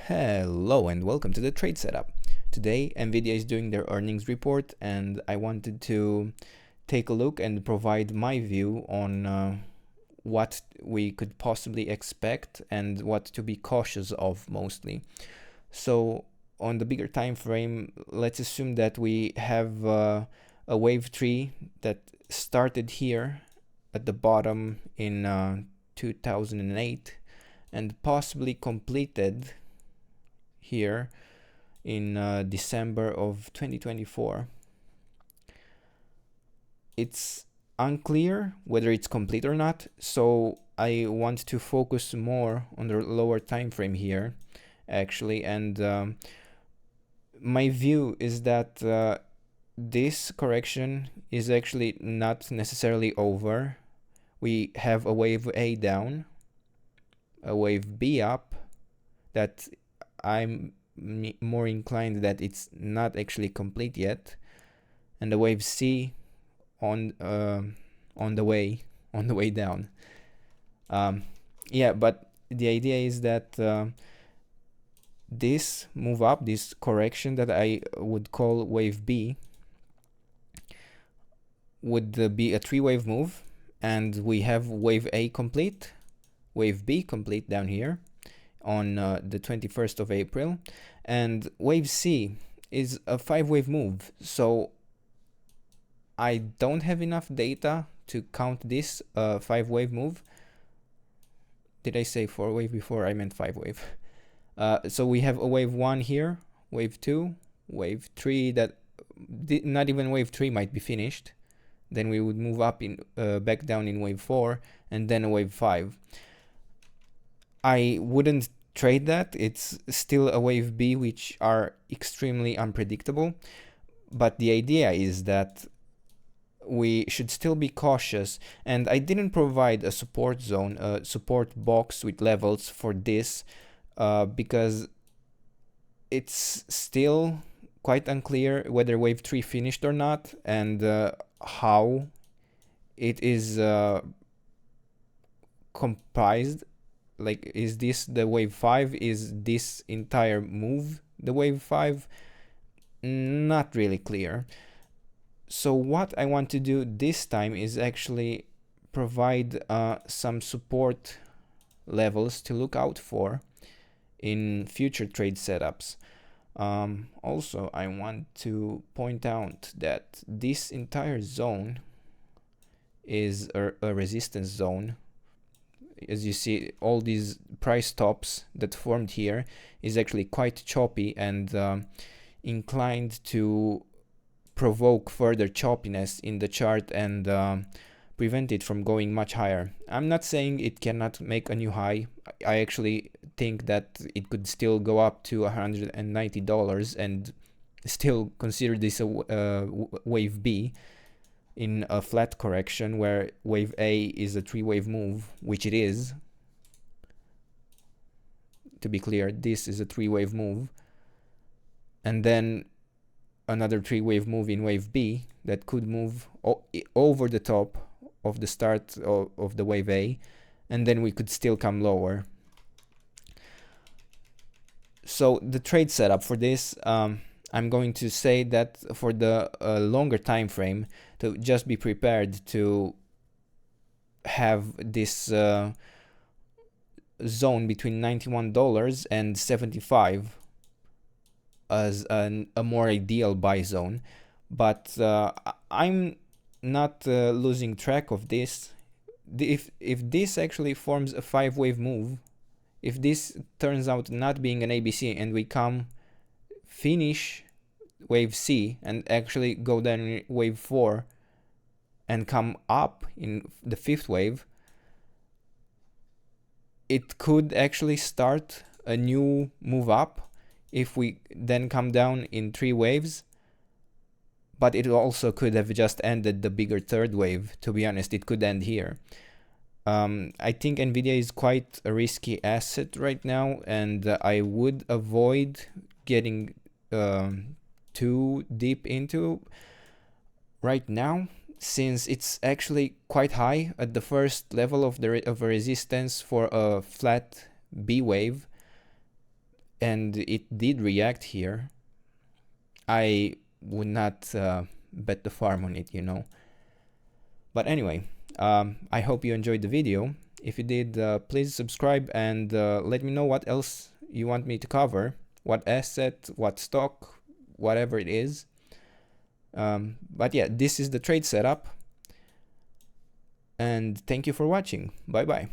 Hello and welcome to the trade setup. Today Nvidia is doing their earnings report and I wanted to take a look and provide my view on what we could possibly expect and what to be cautious of mostly. So on the bigger time frame, let's assume that we have a wave tree that started here at the bottom in 2008 and possibly completed here in December of 2024. It's unclear whether it's complete or not, so I want to focus more on the lower time frame here actually, and my view is that this correction is actually not necessarily over. We have a wave A down, a wave B up, that I'm more inclined that it's not actually complete yet, and the wave C on the way down. Yeah, but the idea is that this move up, this correction that I would call wave B, would be a three-wave move, and we have wave A complete, wave B complete down here on the 21st of April, and wave C is a five-wave move. So I don't have enough data to count this five-wave move. Did I say four-wave before? I meant five-wave. So we have a wave 1 here, wave 2, wave 3, that not even wave 3 might be finished. Then we would move up in back down in wave 4, and then a wave 5. I wouldn't trade that. It's still a wave B, which are extremely unpredictable. But the idea is that we should still be cautious. And I didn't provide a support zone, a support box with levels for this because it's still quite unclear whether wave 3 finished or not, and how it is comprised. Like, is this the wave 5? Is this entire move the wave 5? Not really clear. So what I want to do this time is actually provide some support levels to look out for in future trade setups. Also, I want to point out that this entire zone is a resistance zone. As you see, all these price tops that formed here is actually quite choppy and inclined to provoke further choppiness in the chart and prevent it from going much higher. I'm not saying it cannot make a new high. I actually think that it could still go up to $190 and still consider this a wave B in a flat correction, where wave A is a three-wave move, which it is. To be clear, this is a three-wave move, and then another three-wave move in wave B that could move over the top of the start of the wave A, and then we could still come lower. So the trade setup for this, I'm going to say that for the longer time frame, to just be prepared to have this zone between $91 and $75 as a more ideal buy zone. But I'm not losing track of this. If this actually forms a five-wave move, if this turns out not being an ABC and we finish wave C and actually go down in wave 4 and come up in the fifth wave, it could actually start a new move up if we then come down in 3 waves. But it also could have just ended the bigger third wave. To be honest, it could end here. I think Nvidia is quite a risky asset right now, and I would avoid getting too deep into right now, since it's actually quite high at the first level of a resistance for a flat B wave. and it did react here, I would not bet the farm on it, you know. But anyway, I hope you enjoyed the video. If you did, please subscribe and let me know what else you want me to cover, what asset, what stock, whatever it is. But yeah, this is the trade setup, and thank you for watching. Bye bye.